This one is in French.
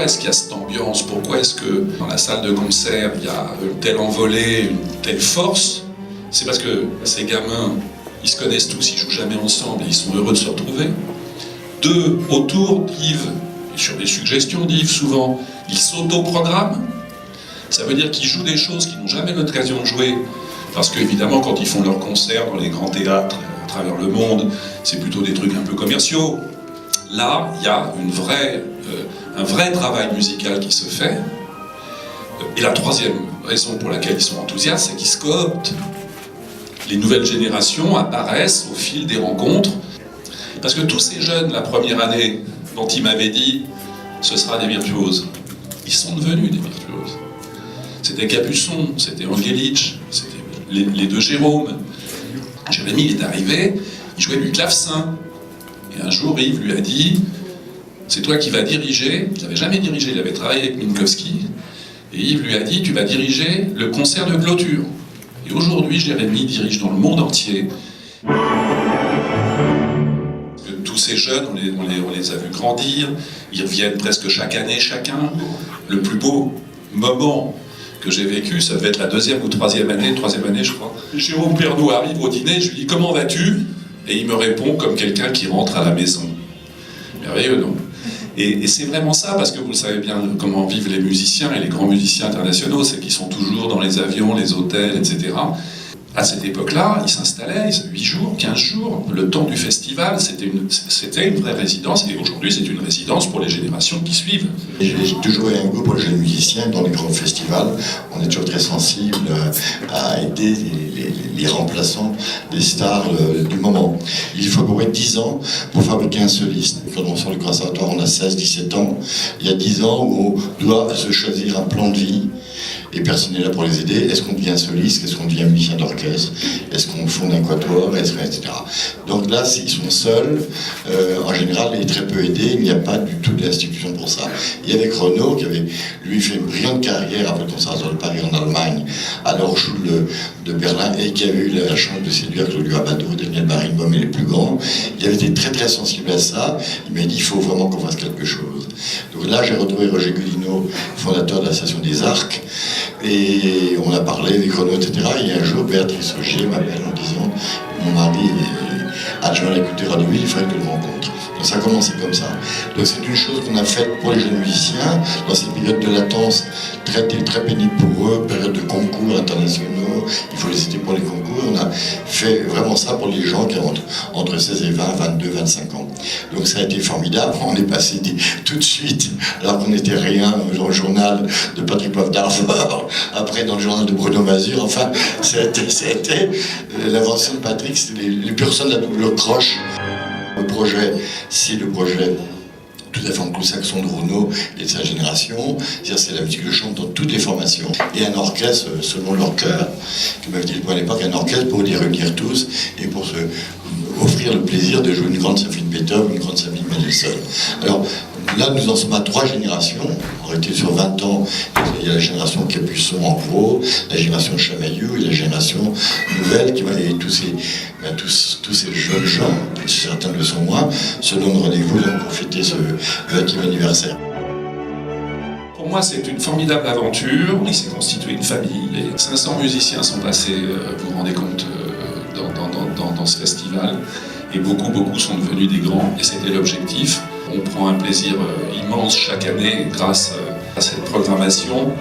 pourquoi est-ce qu'il y a cette ambiance, pourquoi est-ce que dans la salle de concert il y a une telle envolée, une telle force. C'est parce que ces gamins, ils se connaissent tous, ils jouent jamais ensemble et ils sont heureux de se retrouver. Deux, autour d'Yves, et sur les suggestions d'Yves souvent, ils s'auto-programment. Ça veut dire qu'ils jouent des choses qu'ils n'ont jamais l'occasion de jouer. Parce qu'évidemment, quand ils font leurs concerts dans les grands théâtres à travers le monde, c'est plutôt des trucs un peu commerciaux. Là, il y a un vrai travail musical qui se fait. Et la troisième raison pour laquelle ils sont enthousiastes, c'est qu'ils se cooptent. Les nouvelles générations apparaissent au fil des rencontres. Parce que tous ces jeunes, la première année, dont il m'avait dit « ce sera des virtuoses », ils sont devenus des virtuoses. C'était Capuçon, c'était Angelich, c'était les deux Jérôme. Jérémy, il est arrivé, il jouait du clavecin. Et un jour, Yves lui a dit « c'est toi qui vas diriger ». Il n'avait jamais dirigé, il avait travaillé avec Minkowski. Et Yves lui a dit « tu vas diriger le concert de clôture ». Et aujourd'hui, Jérémy dirige dans le monde entier. Tous ces jeunes, on les a vus grandir, ils reviennent presque chaque année chacun. Le plus beau moment que j'ai vécu, ça devait être la troisième année je crois. Jérôme Pernaut arrive au dîner, je lui dis « comment vas-tu ?» Et il me répond comme quelqu'un qui rentre à la maison. Merveilleux, non ? Et c'est vraiment ça, parce que vous le savez bien comment vivent les musiciens et les grands musiciens internationaux, c'est qu'ils sont toujours dans les avions, les hôtels, etc. À cette époque-là, ils s'installaient, 8 jours, 15 jours, le temps du festival, c'était une vraie résidence, et aujourd'hui c'est une résidence pour les générations qui suivent. J'ai toujours eu un goût pour les jeunes musiciens dans les grands festivals. On est toujours très sensible à aider les remplaçants des stars du moment. Il faut à peu près 10 ans pour fabriquer un soliste. Quand on sort du conservatoire, on a 16-17 ans. Il y a 10 ans où on doit se choisir un plan de vie. Et personne n'est là pour les aider. Est-ce qu'on devient soliste? Est-ce qu'on devient musicien d'orchestre? Est-ce qu'on fonde un quatuor? Etc. Donc là, ils sont seuls, en général, et très peu aidés. Il n'y a pas du tout d'institution pour ça. Il y avait Renaud, qui avait, lui, fait une brillante carrière après le conservatoire de Paris en Allemagne, à l'Hochschule de Berlin, et qui avait eu la chance de séduire Claudio Abbado, Daniel Barenboim et les plus grands. Il avait été très très sensible à ça. Il m'a dit, il faut vraiment qu'on fasse quelque chose. Donc là, j'ai retrouvé Roger Gulino, fondateur de l'Association des Arcs, et on a parlé des chronos, etc. Et un jour, Béatrice Augier m'appelle en disant « mon mari est adjoint à la culture à Deauville, il faudrait que je le rencontre ». Donc ça a commencé comme ça. Donc c'est une chose qu'on a faite pour les jeunes musiciens, dans cette période de latence très pénible pour eux, période de concours internationaux, il faut les aider pour les concours. On a fait vraiment ça pour les gens qui ont entre 16 et 20, 22, 25 ans. Donc ça a été formidable. On est passé tout de suite, alors qu'on n'était rien, dans le journal de Patrick Poivre d'Arvor, après dans le journal de Bruno Mazur. Enfin, c'était l'invention de Patrick, c'était les personnes de la double croche. Le projet, c'est le projet tout à fait anglo-saxon de Renaud et de sa génération. C'est la musique de chambre dans toutes les formations. Et un orchestre selon leur cœur, comme m'avait dit à l'époque, un orchestre pour les réunir tous et pour se offrir le plaisir de jouer une grande symphonie de Beethoven, une grande symphonie de Mendelssohn. Alors là, nous en sommes à 3 générations. On était sur 20 ans. Il y a la génération Capuçon en gros, la génération Chamaillou et la génération nouvelle qui va et tous ces jeunes gens, certains le sont moins, se donnent rendez-vous pour fêter ce 20e anniversaire. Pour moi, c'est une formidable aventure. Il s'est constitué une famille. Les 500 musiciens sont passés, vous vous rendez compte, dans ce festival. Et beaucoup sont devenus des grands. Et c'était l'objectif. On prend un plaisir immense chaque année grâce à cette programmation.